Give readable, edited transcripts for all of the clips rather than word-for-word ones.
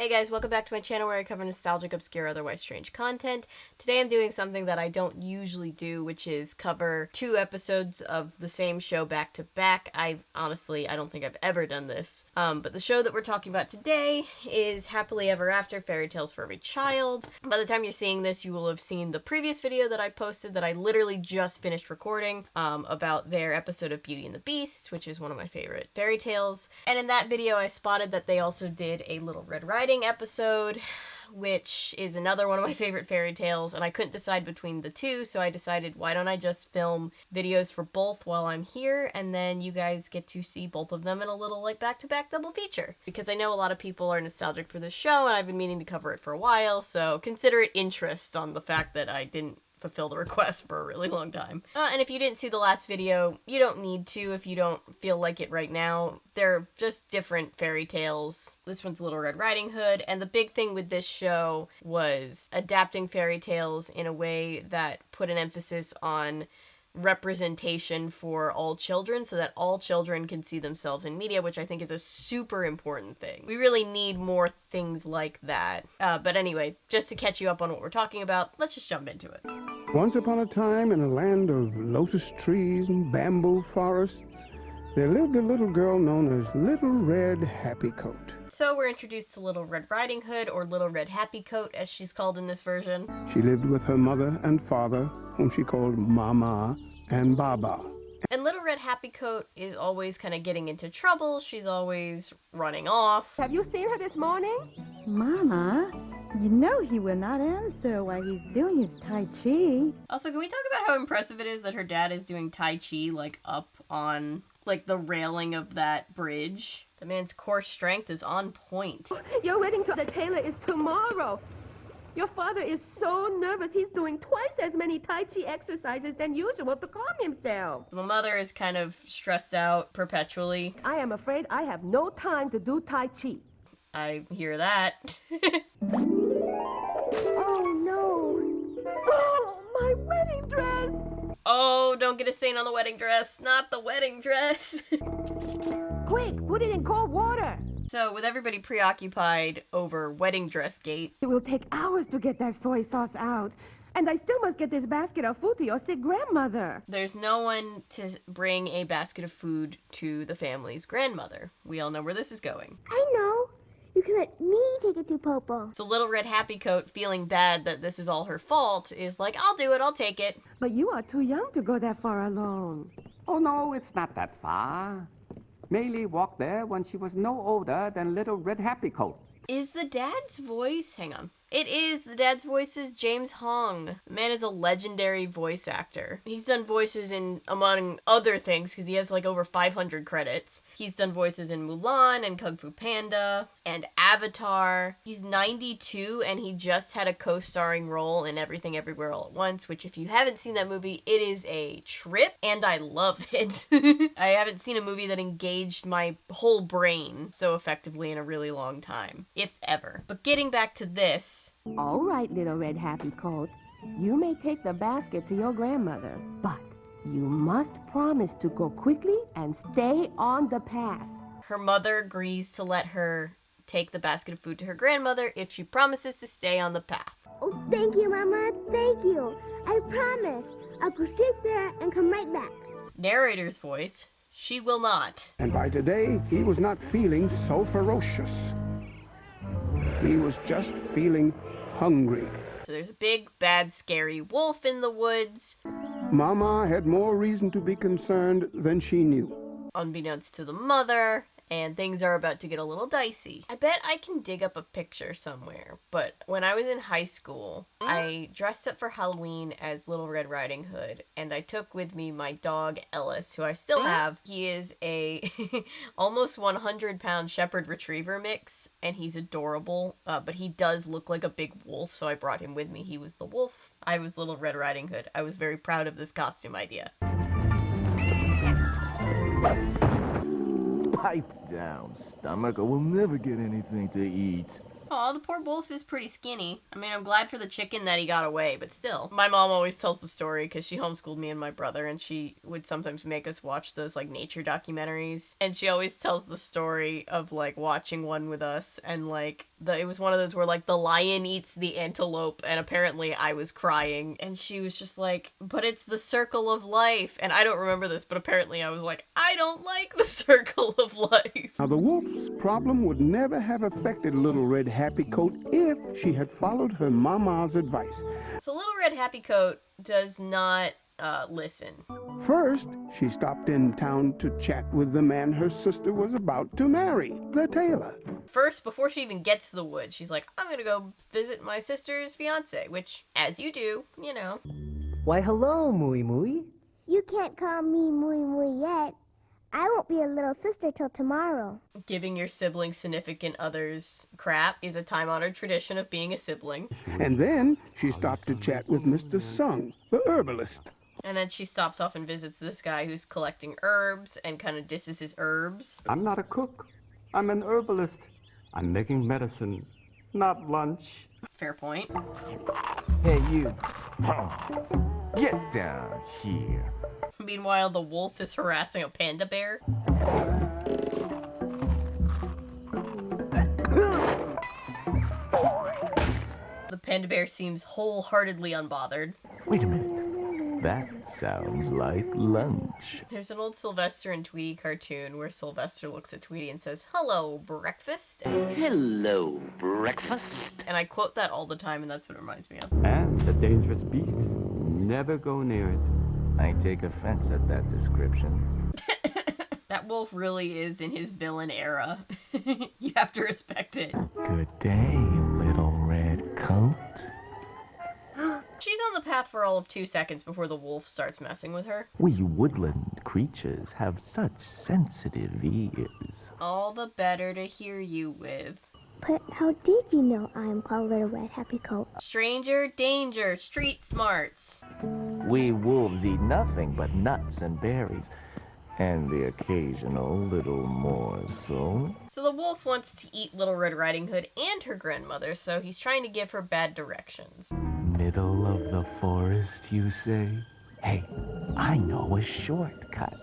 Hey guys, welcome back to my channel where I cover nostalgic, obscure, otherwise strange content. Today I'm doing something that I don't usually do, which is cover 2 episodes of the same show back to back. I don't think I've ever done this. But the show that we're talking about today is Happily Ever After, Fairy Tales for Every Child. By the time you're seeing this, you will have seen the previous video that I posted that I literally just finished recording about their episode of Beauty and the Beast, which is one of my favorite fairy tales. And in that video, I spotted that they also did a Little Red Riding episode, which is another one of my favorite fairy tales, and I couldn't decide between the two, so I decided why don't I just film videos for both while I'm here, and then you guys get to see both of them in a little like back-to-back double feature. Because I know a lot of people are nostalgic for this show, and I've been meaning to cover it for a while, so consider it interest on the fact that I didn't fulfill the request for a really long time. And if you didn't see the last video, you don't need to if you don't feel like it right now. They're just different fairy tales. This one's Little Red Riding Hood, and the big thing with this show was adapting fairy tales in a way that put an emphasis on representation for all children so that all children can see themselves in media, which I think is a super important thing. We really need more things like that. But anyway, just to catch you up on what we're talking about, let's just jump into it. Once upon a time, in a land of lotus trees and bamboo forests, there lived a little girl known as Little Red Happy Coat. So we're introduced to Little Red Riding Hood, or Little Red Happy Coat, as she's called in this version. She lived with her mother and father, whom she called Mama and Baba. And Little Red Happy Coat is always kind of getting into trouble. She's always running off. Have you seen her this morning? Mama, you know he will not answer while he's doing his Tai Chi. Also, can we talk about how impressive it is that her dad is doing Tai Chi, like, up on, like, the railing of that bridge? The man's core strength is on point. Your wedding to the tailor is tomorrow. Your father is so nervous, he's doing twice as many Tai Chi exercises than usual to calm himself. The mother is kind of stressed out perpetually. I am afraid I have no time to do Tai Chi. I hear that. Oh, no. Oh, my wedding dress. Oh, don't get a stain on the wedding dress. Not the wedding dress. Quick, put it in cold water. So, with everybody preoccupied over wedding dress gate, It will take hours to get that soy sauce out. And I still must get this basket of food to your sick grandmother. there's no one to bring a basket of food to the family's grandmother. We all know where this is going. I know. You can let me take it to Popo. So Little Red Happy Coat, feeling bad that this is all her fault, is like, I'll do it, I'll take it. But you are too young to go that far alone. Oh, no, it's not that far. Maylie walked there when she was no older than Little Red Happy Coat. Is the dad's voice... Hang on. It is. The dad's voice is James Hong. The man is a legendary voice actor. He's done voices in, among other things, because he has like over 500 credits. He's done voices in Mulan and Kung Fu Panda and Avatar. He's 92 and he just had a co-starring role in Everything Everywhere All at Once, which if you haven't seen that movie, it is a trip and I love it. I haven't seen a movie that engaged my whole brain so effectively in a really long time, if ever. But getting back to this, All right, Little Red Happy Coat. You may take the basket to your grandmother, but you must promise to go quickly and stay on the path. her mother agrees to let her take the basket of food to her grandmother if she promises to stay on the path. Oh, thank you, Mama. Thank you. I promise. I'll go straight there and come right back. Narrator's voice, she will not. And by today, he was not feeling so ferocious. He was just feeling hungry. So there's a big, bad, scary wolf in the woods. Mama had more reason to be concerned than she knew. Unbeknownst to the mother, and things are about to get a little dicey. I bet I can dig up a picture somewhere, but when I was in high school, I dressed up for Halloween as Little Red Riding Hood, and I took with me my dog Ellis, who I still have. He is a almost 100-pound Shepherd Retriever mix, and he's adorable, but he does look like a big wolf, so I brought him with me. He was the wolf. I was Little Red Riding Hood. I was very proud of this costume idea. Pipe down, stomach, or we'll never get anything to eat. Aw, the poor wolf is pretty skinny. I mean, I'm glad for the chicken that he got away, but still. My mom always tells the story because she homeschooled me and my brother, and she would sometimes make us watch those, like, nature documentaries. And she always tells the story of, like, watching one with us, and, like, it was one of those where, like, the lion eats the antelope, and apparently I was crying, and she was just like, but it's the circle of life. And I don't remember this, but apparently I was like, I don't like the circle of life. Now, the wolf's problem would never have affected Little Red Happy Coat if she had followed her mama's advice. So Little Red Happy Coat does not listen. First, she stopped in town to chat with the man her sister was about to marry, the tailor. First, before she even gets to the woods, she's like, I'm gonna go visit my sister's fiance, which, as you do, you know. Why, hello, Mooey Mooey. You can't call me Mui Mui yet. I won't be a little sister till tomorrow. Giving your sibling significant others crap is a time-honored tradition of being a sibling. And then she stopped to chat with Mr. Sung, the herbalist. And then she stops off and visits this guy who's collecting herbs and kind of disses his herbs. I'm not a cook. I'm an herbalist. I'm making medicine, not lunch. Fair point. Hey, you. Get down here. Meanwhile, the wolf is harassing a panda bear. The panda bear seems wholeheartedly unbothered. Wait a minute. That sounds like lunch. There's an old Sylvester and Tweety cartoon where Sylvester looks at Tweety and says, "Hello, breakfast." Hello, breakfast. And I quote that all the time, and that's what it reminds me of. And the dangerous beasts never go near it. I take offense at that description. That wolf really is in his villain era. You have to respect it. Good day, Little Red Coat. She's on the path for all of 2 seconds before the wolf starts messing with her. We woodland creatures have such sensitive ears. All the better to hear you with. But how did you know I'm called Little Red Happy Coat? Stranger danger, street smarts. We wolves eat nothing but nuts and berries, and the occasional little morsel. So the wolf wants to eat Little Red Riding Hood and her grandmother, so he's trying to give her bad directions. Middle of the forest, you say? Hey, I know a shortcut.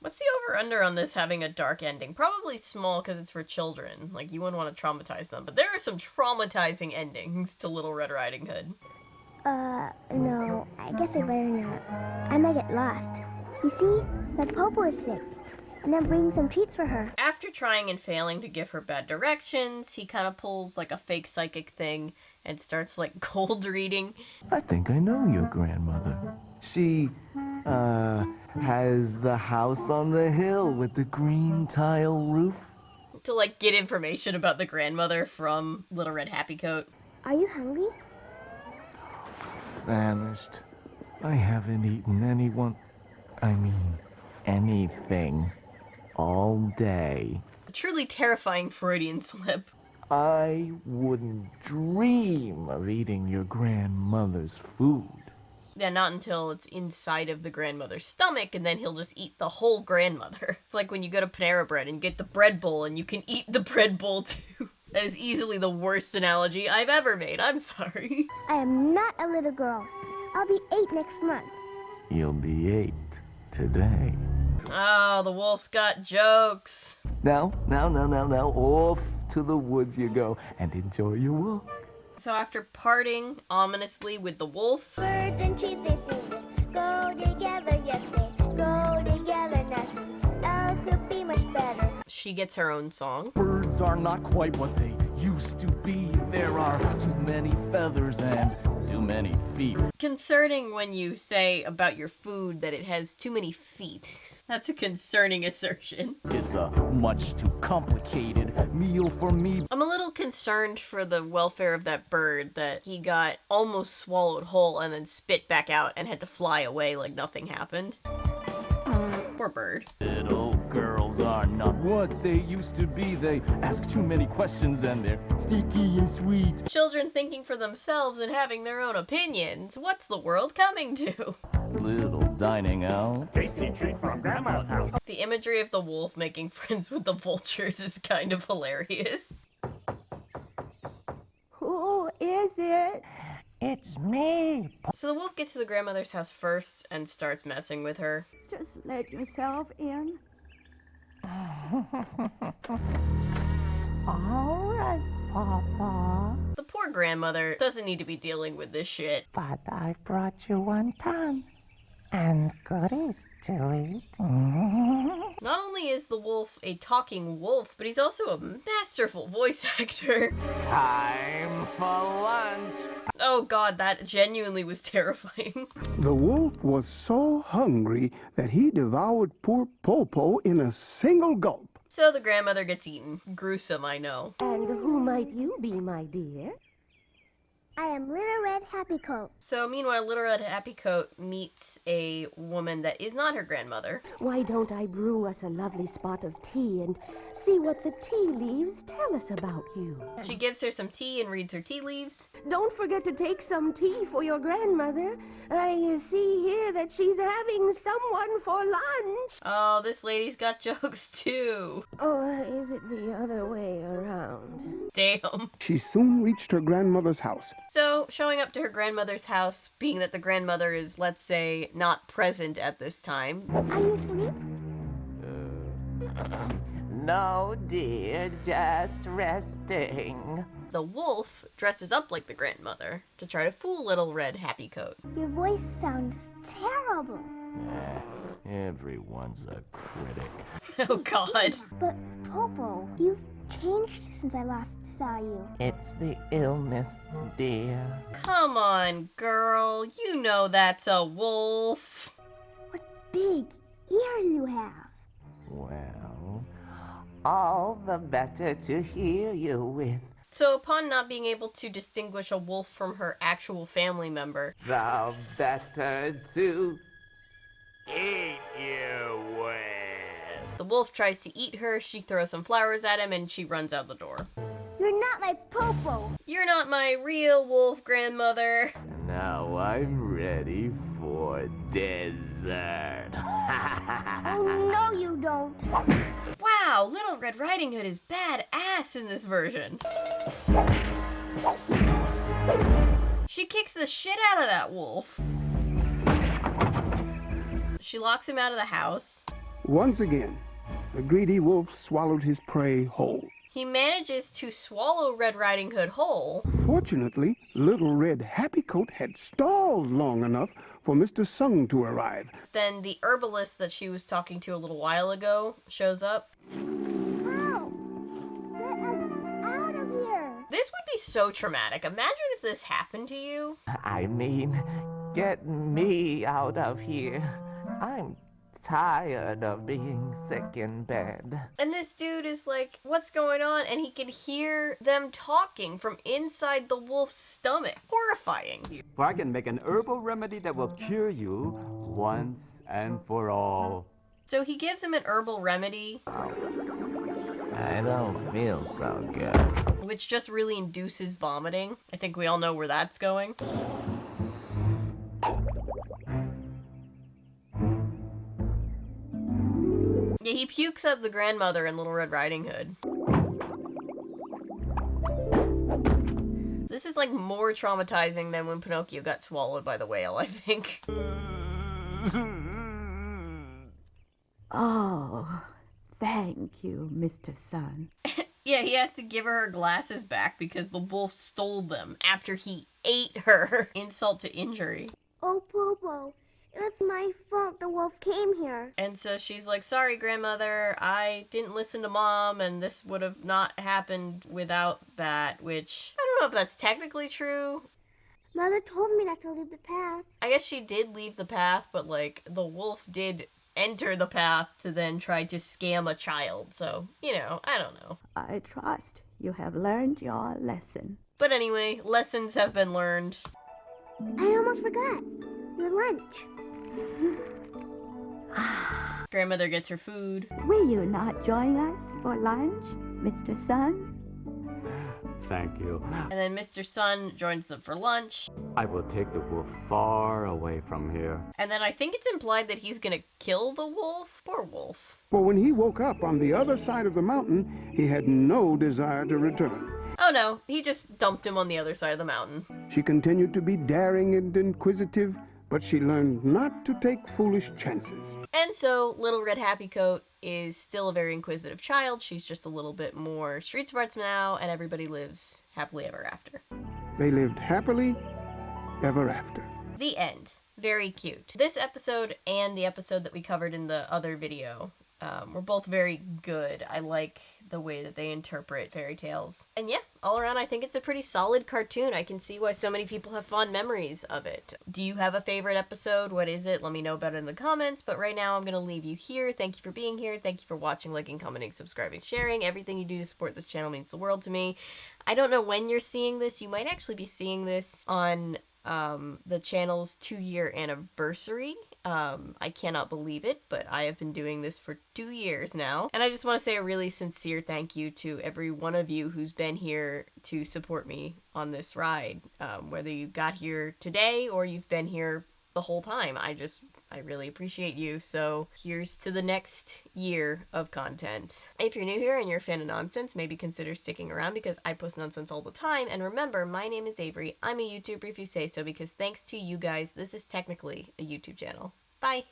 What's the over-under on this having a dark ending? Probably small because it's for children. Like, you wouldn't want to traumatize them. But there are some traumatizing endings to Little Red Riding Hood. No, I guess I better not. I might get lost. You see, that Popo is sick, and I'm bringing some treats for her. After trying and failing to give her bad directions, he kind of pulls like a fake psychic thing and starts like cold reading. I think I know your grandmother. She, has the house on the hill with the green tile roof. To like get information about the grandmother from Little Red Happy Coat. Are you hungry? Vanished. I haven't eaten anything all day. A truly terrifying Freudian slip. I wouldn't dream of eating your grandmother's food. Yeah, not until it's inside of the grandmother's stomach, and then he'll just eat the whole grandmother. It's like when you go to Panera Bread and you get the bread bowl, and you can eat the bread bowl too. That is easily the worst analogy I've ever made. I'm sorry. I am not a little girl. I'll be 8 next month. You'll be 8 today. Oh, the wolf's got jokes. Now, off to the woods you go, and enjoy your walk. So after parting ominously with the wolf... Birds and trees, they sing. Go together, yes, they go together. Nothing else could be much better. She gets her own song. Birds are not quite what they used to be. There are too many feathers and too many feet. Concerning when you say about your food that it has too many feet. That's a concerning assertion. It's a much too complicated meal for me. I'm a little concerned for the welfare of that bird, that he got almost swallowed whole and then spit back out and had to fly away like nothing happened. Poor bird. Little girls are not what they used to be. They ask too many questions and they're sticky and sweet. Children thinking for themselves and having their own opinions. What's the world coming to? Little dining out. Tasty treat from Grandma's house. The imagery of the wolf making friends with the vultures is kind of hilarious. it? It's me. So the wolf gets to the grandmother's house first and starts messing with her. Just let yourself in. All right, Papa. The poor grandmother doesn't need to be dealing with this shit. But I brought you one ton and goodies to eat. Not only is the wolf a talking wolf, but he's also a masterful voice actor. Time for lunch. Oh god, that genuinely was terrifying. The wolf was so hungry that he devoured poor Popo in a single gulp. So the grandmother gets eaten. Gruesome, I know. And who might you be, my dear? I am Little Red Happy Coat. So meanwhile, Little Red Happy Coat meets a woman that is not her grandmother. Why don't I brew us a lovely spot of tea and see what the tea leaves tell us about you? She gives her some tea and reads her tea leaves. Don't forget to take some tea for your grandmother. I see here that she's having someone for lunch. Oh, this lady's got jokes too. Or is it the other way around? Damn. She soon reached her grandmother's house. So, showing up to her grandmother's house, being that the grandmother is, let's say, not present at this time. Are you asleep? No, dear, just resting. The wolf dresses up like the grandmother to try to fool Little Red Happy Coat. Your voice sounds terrible. Everyone's a critic. Oh god. But, Popo, you've changed since I last saw you. It's the illness, dear. Come on, girl. You know that's a wolf. What big ears you have. Well, all the better to hear you with. So upon not being able to distinguish a wolf from her actual family member, The better to eat you with. the wolf tries to eat her, she throws some flowers at him, and she runs out the door. You're not like Popo. You're not my real wolf, grandmother. Now I'm ready for dessert. Oh, no, you don't. Wow, Little Red Riding Hood is badass in this version. She kicks the shit out of that wolf. She locks him out of the house. Once again, the greedy wolf swallowed his prey whole. He manages to swallow Red Riding Hood whole. Fortunately, Little Red Happy Coat had stalled long enough for Mr. Sung to arrive. Then the herbalist that she was talking to a little while ago shows up. Ow! Get us out of here. This would be so traumatic. Imagine if this happened to you. I mean, get me out of here. I'm tired of being sick in bed. And this dude is like, what's going on? And he can hear them talking from inside the wolf's stomach. Horrifying. For I can make an herbal remedy that will cure you once and for all. So he gives him an herbal remedy, I don't feel so good. which just really induces vomiting. I think we all know where that's going. Yeah, he pukes up the grandmother in Little Red Riding Hood. This is like more traumatizing than when Pinocchio got swallowed by the whale, I think. Oh, thank you, Mr. Sun. Yeah, he has to give her her glasses back because the wolf stole them after he ate her. Insult to injury. Oh, Popo, it was my fault the wolf came here. And so she's like, sorry, grandmother, I didn't listen to mom, and this would have not happened without that, which, I don't know if that's technically true. Mother told me not to leave the path. I guess she did leave the path, but, like, the wolf did enter the path to then try to scam a child, so, you know, I don't know. I trust you have learned your lesson. But anyway, lessons have been learned. I almost forgot. Your lunch. Grandmother gets her food. Will you not join us for lunch, Mr. Sun? Thank you. And then Mr. Sun joins them for lunch. I will take the wolf far away from here. And then I think it's implied that he's gonna kill the wolf. Poor wolf. For when he woke up on the other side of the mountain, he had no desire to return. Oh no, he just dumped him on the other side of the mountain. She continued to be daring and inquisitive, but she learned not to take foolish chances. And so, Little Red Happy Coat is still a very inquisitive child. She's just a little bit more street smarts now, and everybody lives happily ever after. They lived happily ever after. The end. Very cute. This episode and the episode that we covered in the other video were both very good. I like the way that they interpret fairy tales. And yeah, all around I think it's a pretty solid cartoon. I can see why so many people have fond memories of it. Do you have a favorite episode? What is it? Let me know about it in the comments. But right now I'm going to leave you here. Thank you for being here. Thank you for watching, liking, commenting, subscribing, sharing. Everything you do to support this channel means the world to me. I don't know when you're seeing this. You might actually be seeing this on the channel's 2-year anniversary. I cannot believe it, but I have been doing this for 2 years now. And I just want to say a really sincere thank you to every one of you who's been here to support me on this ride. Whether you got here today or you've been here the whole time. I really appreciate you. So here's to the next year of content. If you're new here and you're a fan of nonsense, maybe consider sticking around because I post nonsense all the time. And remember, my name is Avery. I'm a YouTuber if you say so, because thanks to you guys, this is technically a YouTube channel. Bye.